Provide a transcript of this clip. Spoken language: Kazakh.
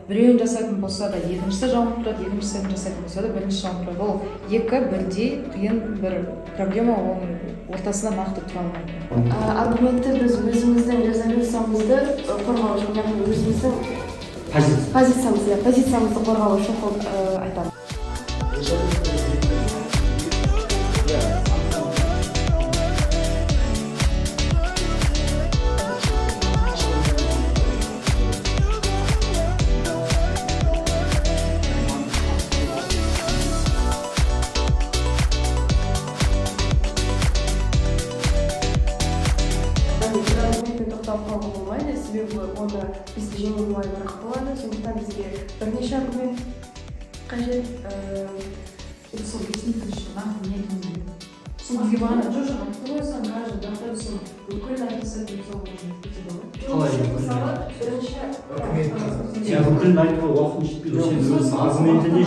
біреуін жасайтын болса да екіншісі жауып тұрады, екіншісін жасайтын болса да бірінші жауып тұрады. Ол екі бірдей қиын бір проблема, оның ортасында нақты тұра алмайды. Аргументті біз өзіміздің резолюциямызды қорғау үшін, яғни өзіміздің позициямызды қорғау үшін айтамыз. Тоқтап қалуға болмайды, себебі оны бізді жеңу оңайырақ болады, сондықтан бізге бірнеше аргумент қажет. Сол бесінші нақты не екенін бізге бағана жоқ қойсаң каждый дата сол бүкіл айтысы деп сол Бүкіл айтуға уақытың жетпейді. Сен өз аргументіне